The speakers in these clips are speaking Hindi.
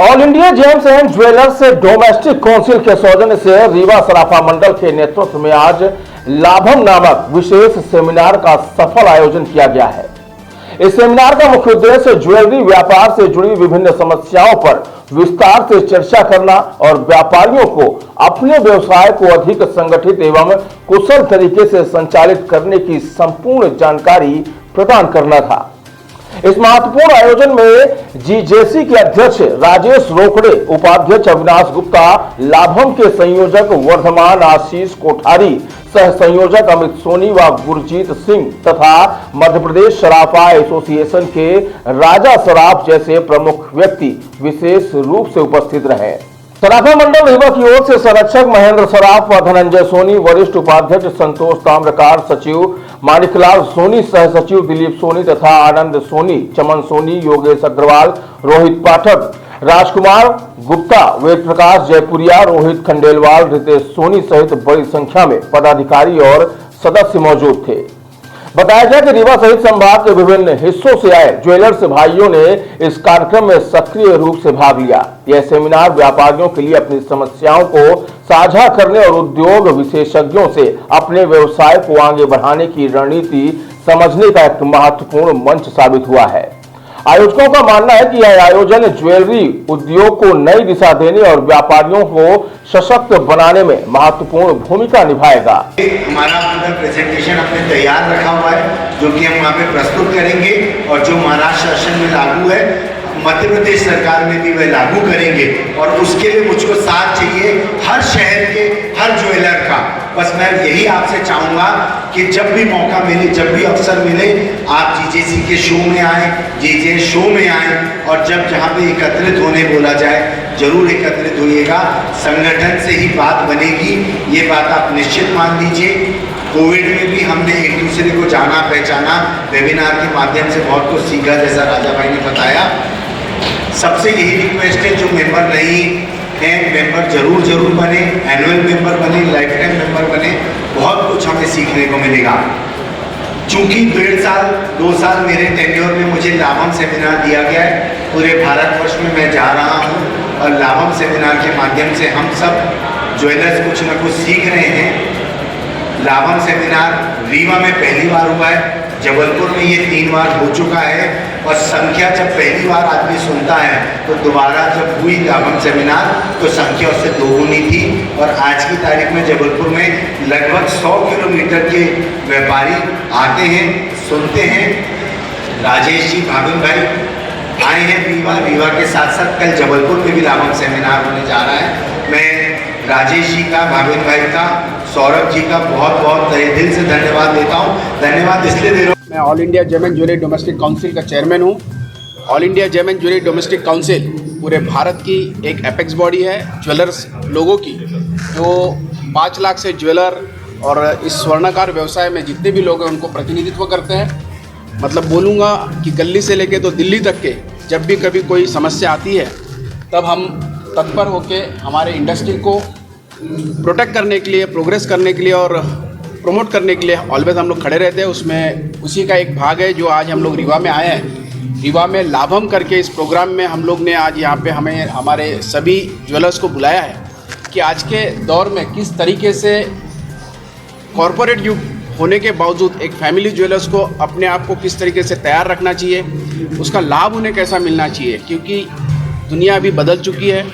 All India James and jewellers domestic council के सौजन्य से रीवा सराफा मंडल के नेतृत्व में आज लाभम नामक विशेष सेमिनार का सफल आयोजन किया गया है। इस सेमिनार का मुख्य उद्देश्य ज्वेलरी व्यापार से जुड़ी विभिन्न समस्याओं पर विस्तार से चर्चा करना और व्यापारियों को अपने व्यवसाय को अधिक संगठित एवं कुशल तरीके से संचालित करने की संपूर्ण जानकारी प्रदान करना था। इस महत्वपूर्ण आयोजन में जीजेसी के अध्यक्ष राजेश रोकड़े, उपाध्यक्ष अविनाश गुप्ता, लाभम के संयोजक वर्धमान आशीष कोठारी, सह संयोजक अमित सोनी व गुरजीत सिंह तथा मध्य प्रदेश सराफा एसोसिएशन के राजा सराफ जैसे प्रमुख व्यक्ति विशेष रूप से उपस्थित रहे। सराफा मंडल रीवा की ओर से संरक्षक महेंद्र सराफ व धनंजय सोनी, वरिष्ठ उपाध्यक्ष संतोष ताम्रकार, सचिव माणिकलाल सोनी, सह सचिव दिलीप सोनी तथा आनंद सोनी, चमन सोनी, योगेश अग्रवाल, रोहित पाठक, राजकुमार गुप्ता, वेद प्रकाश जयपुरिया, रोहित खंडेलवाल, रितेश सोनी सहित बड़ी संख्या में पदाधिकारी और सदस्य मौजूद थे। बताया गया कि रीवा सहित संभाग के विभिन्न हिस्सों से आए ज्वेलर्स भाइयों ने इस कार्यक्रम में सक्रिय रूप से भाग लिया। यह सेमिनार व्यापारियों के लिए अपनी समस्याओं को साझा करने और उद्योग विशेषज्ञों से अपने व्यवसाय को आगे बढ़ाने की रणनीति समझने का एक महत्वपूर्ण मंच साबित हुआ है। आयोजकों का मानना है कि यह आयोजन ज्वेलरी उद्योग को नई दिशा देने और व्यापारियों को सशक्त बनाने में महत्वपूर्ण भूमिका निभाएगा। हमारा पूरा प्रेजेंटेशन अपने तैयार रखा हुआ है जो कि हम वहाँ पे प्रस्तुत करेंगे और जो महाराष्ट्र शासन में लागू है, मध्य प्रदेश सरकार में भी वह लागू करेंगे और उसके लिए मुझको साथ चाहिए हर शहर के हर ज्वेलर का। बस मैं यही आपसे चाहूँगा कि जब भी मौका मिले, जब भी अवसर मिले, आप जीजेसी के शो में आए, जीजे शो में आए और जब जहाँ पे एकत्रित होने बोला जाए जरूर एकत्रित होइएगा। संगठन से ही बात बनेगी, ये बात आप निश्चित मान लीजिए। कोविड में भी हमने एक दूसरे को जाना पहचाना, वेबिनार के माध्यम से बहुत कुछ सीखा, जैसा राजा भाई ने बताया। सबसे यही रिक्वेस्ट है, जो मेंबर नहीं हैं मेंबर जरूर बने, एनुअल मेंबर बने, लाइफ टाइम मेंबर बने, बहुत कुछ हमें सीखने को मिलेगा। चूँकि 1.5 साल 2 साल मेरे टेन्योर में मुझे लाभम सेमिनार दिया गया है, पूरे भारतवर्ष में मैं जा रहा हूँ और लाभम सेमिनार के माध्यम से हम सब ज्वेलर्स कुछ न कुछ सीख रहे हैं। लाभम सेमिनार रीवा में पहली बार हुआ है, जबलपुर में ये 3 बार हो चुका है और संख्या जब पहली बार आदमी सुनता है तो दोबारा जब हुई लाभम सेमिनार तो संख्या उससे दोगुनी थी और आज की तारीख में जबलपुर में लगभग 100 किलोमीटर के व्यापारी आते हैं, सुनते हैं। राजेश जी, भाविन भाई आए हैं रीवा के साथ साथ कल जबलपुर में भी लाभम सेमिनार होने जा रहा है। मैं राजेश जी का, भाविन भाई का, सौरभ जी का बहुत बहुत तहे दिल से धन्यवाद देता हूँ। धन्यवाद इसलिए दे रहा हूँ, मैं all India gem and jewellery domestic council का चेयरमैन हूँ। All India gem and jewellery domestic council पूरे भारत की एक एपेक्स बॉडी है ज्वेलर्स लोगों की, जो 5 लाख से ज्वेलर और इस स्वर्णकार व्यवसाय में जितने भी लोग हैं उनको प्रतिनिधित्व करते हैं। मतलब बोलूँगा कि गली से लेके तो दिल्ली तक के जब भी कभी कोई समस्या आती है तब हम तत्पर होके हमारे इंडस्ट्री को प्रोटेक्ट करने के लिए, प्रोग्रेस करने के लिए और प्रमोट करने के लिए ऑलवेज हम लोग खड़े रहते हैं। उसमें उसी का एक भाग है जो आज हम लोग रीवा में आए हैं। रीवा में लाभम करके इस प्रोग्राम में हम लोग ने आज यहाँ पे हमें हमारे सभी ज्वेलर्स को बुलाया है कि आज के दौर में किस तरीके से कॉरपोरेट युग होने के बावजूद एक फैमिली ज्वेलर्स को अपने आप को किस तरीके से तैयार रखना चाहिए, उसका लाभ उन्हें कैसा मिलना चाहिए, क्योंकि दुनिया अभी बदल चुकी है।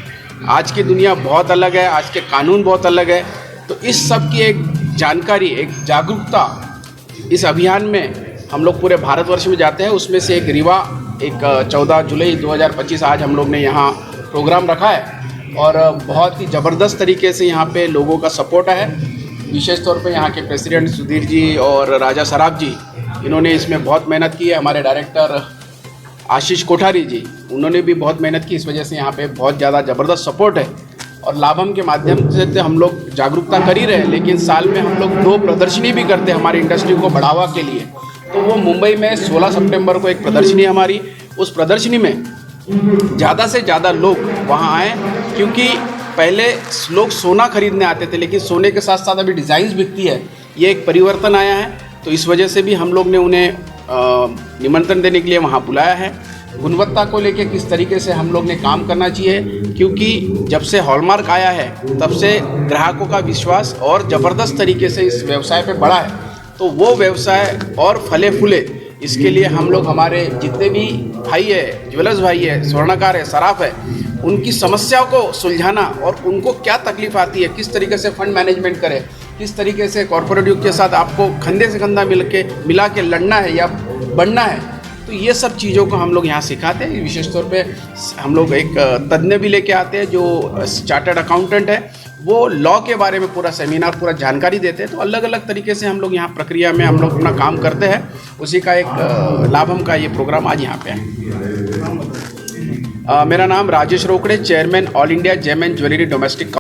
आज की दुनिया बहुत अलग है, आज के कानून बहुत अलग है। तो इस सब की एक जानकारी, एक जागरूकता इस अभियान में हम लोग पूरे भारतवर्ष में जाते हैं। उसमें से एक रीवा, एक 14 जुलाई 2025 आज हम लोग ने यहाँ प्रोग्राम रखा है और बहुत ही ज़बरदस्त तरीके से यहाँ पे लोगों का सपोर्ट है। विशेष तौर पे यहाँ के प्रेसिडेंट सुधीर जी और राजा सराफ जी, इन्होंने इसमें बहुत मेहनत की है। हमारे डायरेक्टर आशीष कोठारी जी, उन्होंने भी बहुत मेहनत की। इस वजह से यहाँ पे बहुत ज़्यादा ज़बरदस्त सपोर्ट है और लाभम के माध्यम से हम लोग जागरूकता कर ही रहे हैं। लेकिन साल में हम लोग 2 प्रदर्शनी भी करते हैं हमारी इंडस्ट्री को बढ़ावा के लिए। तो वो मुंबई में 16 सितंबर को एक प्रदर्शनी हमारी, उस प्रदर्शनी में ज़्यादा से ज़्यादा लोग वहाँ आए, क्योंकि पहले लोग सोना खरीदने आते थे लेकिन सोने के साथ साथ अभी डिज़ाइंस बिकती है, ये एक परिवर्तन आया है। तो इस वजह से भी हम लोग ने उन्हें निमंत्रण देने के लिए वहाँ बुलाया है। गुणवत्ता को लेके किस तरीके से हम लोग ने काम करना चाहिए, क्योंकि जब से हॉलमार्क आया है तब से ग्राहकों का विश्वास और ज़बरदस्त तरीके से इस व्यवसाय पे बढ़ा है। तो वो व्यवसाय और फले फूले, इसके लिए हम लोग हमारे जितने भी भाई है, ज्वेलर्स भाई है, स्वर्णकार है, सराफ है, उनकी समस्याओं को सुलझाना और उनको क्या तकलीफ आती है, किस तरीके से फंड मैनेजमेंट करें, किस तरीके से कॉर्पोरेट युग के साथ आपको कंधे से कंधा मिला के लड़ना है या बढ़ना है, तो ये सब चीज़ों को हम लोग यहाँ सिखाते हैं। विशेष तौर पे हम लोग एक तज्ञ भी लेके आते हैं जो चार्टर्ड अकाउंटेंट है, वो लॉ के बारे में पूरा सेमिनार, पूरा जानकारी देते हैं। तो अलग अलग तरीके से हम लोग यहाँ प्रक्रिया में हम लोग अपना काम करते हैं। उसी का एक लाभम का ये प्रोग्राम आज यहाँ पे है। मेरा नाम Rajesh Rokade, chairman all India gem and jewellery domestic